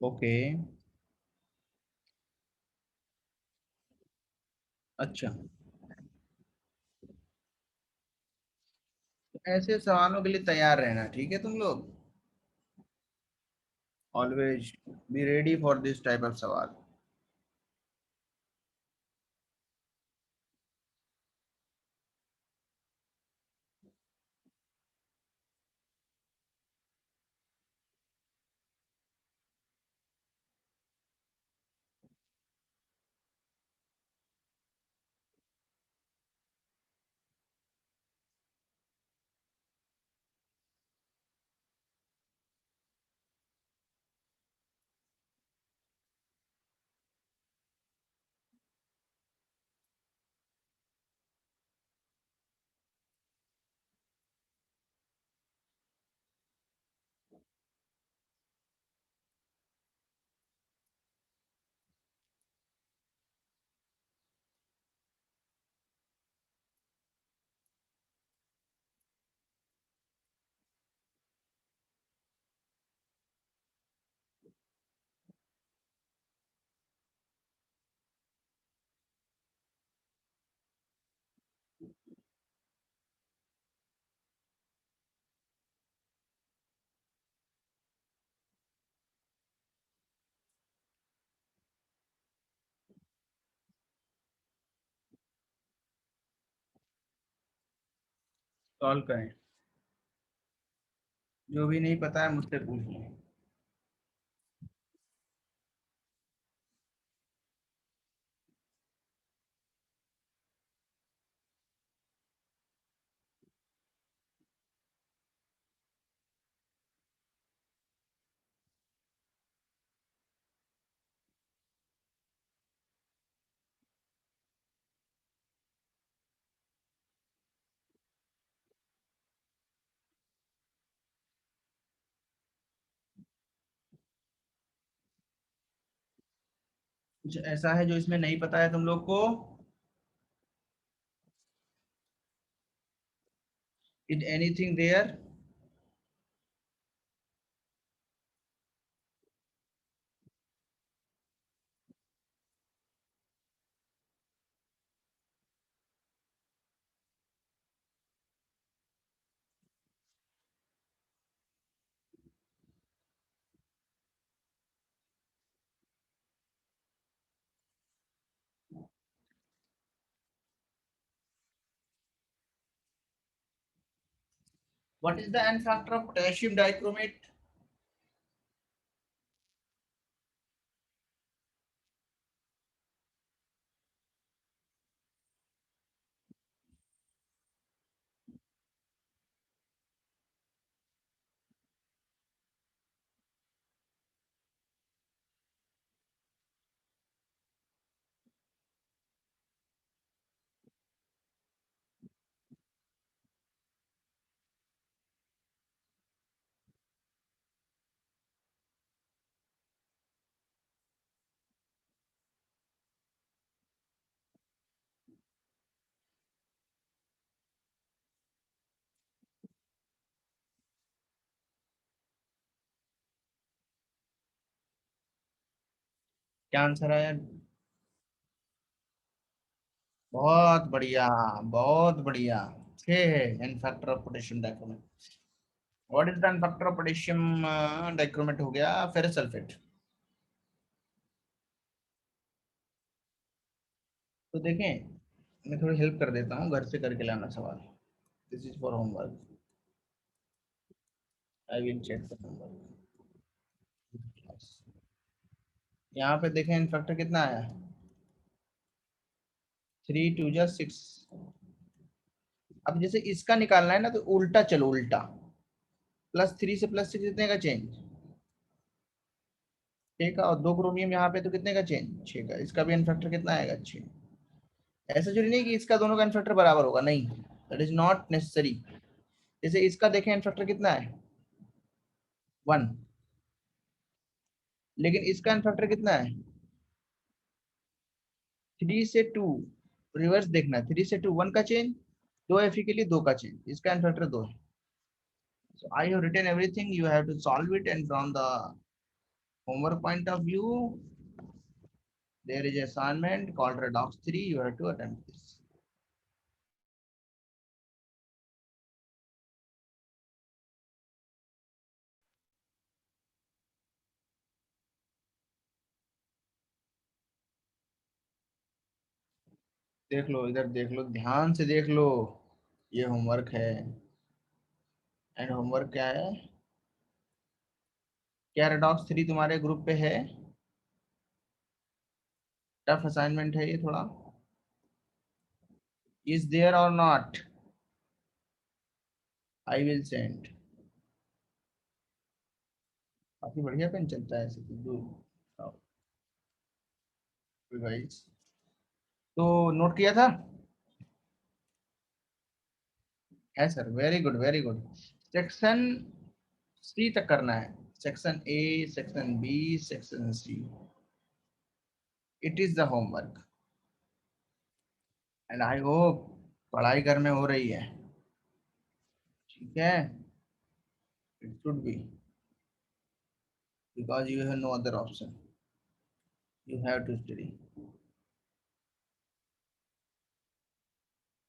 ओके। अच्छा, ऐसे सवालों के लिए तैयार रहना, ठीक है तुम लोग। Always be ready for this type of सवाल। सॉल्व करें। जो भी नहीं पता है मुझसे पूछ लें। कुछ ऐसा है जो इसमें नहीं पता है तुम लोग को? Is anything there? What is the n factor of potassium dichromate? क्या आंसर है? बहुत बढ़िया, बहुत बढ़िया। छह है n factor of potassium dichromate. What is the n factor of potassium dichromate? हो गया फेरस सल्फेट। तो देखें, मैं थोड़ी हेल्प कर देता हूँ, घर से करके लाना सवाल। This is for homework. I will check the homework. यहाँ पे देखें इन फैक्टर कितना आया। 3 2 जा 6। अब जैसे इसका निकालना है ना, तो उल्टा चलो, उल्टा। +3 से +6 कितने का चेंज? 6 का। और 2 क्रोमियम यहाँ पे, तो कितने का चेंज? 6 का। इसका भी एन फैक्टर कितना आएगा? 6। ऐसा जरूरी नहीं कि इसका दोनों का एन फैक्टर बराबर होगा, नहीं। That is not necessary. जैसे इसका देखें एन फैक्टर कितना है? 1। लेकिन इसका एन फैक्टर कितना है? 3 से 2। रिवर्स देखना, 3 से 2, 1 का चेंज। 2 Fe के लिए 2 का चेंज, इसका एन फैक्टर 2 है। So I have written everything. You have to solve it and from the homework point of view, there is assignment called Redox 3. You have to attempt this. देख लो, इधर देख लो, ध्यान से देख लो, ये होमवर्क है। एंड होमवर्क क्या है? क्या रेडॉक्स 3 तुम्हारे ग्रुप पे है? टफ असाइनमेंट है ये थोड़ा। इज देयर और नॉट? I will send. काफी बढ़िया पेन चलता है ऐसे तो। गाइस, तो नोट किया था? है sir, very good very good. Section C तक करना है। Section A, section B, section C, it is the homework. And I hope पढ़ाई घर में हो रही है। ठीक है, it should be, because you have no other option, you have to study.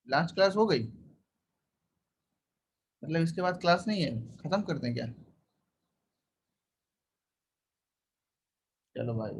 Last class हो गई? मतलब इसके बाद क्लास नहीं है, खत्म कर दें क्या? चलो भाई।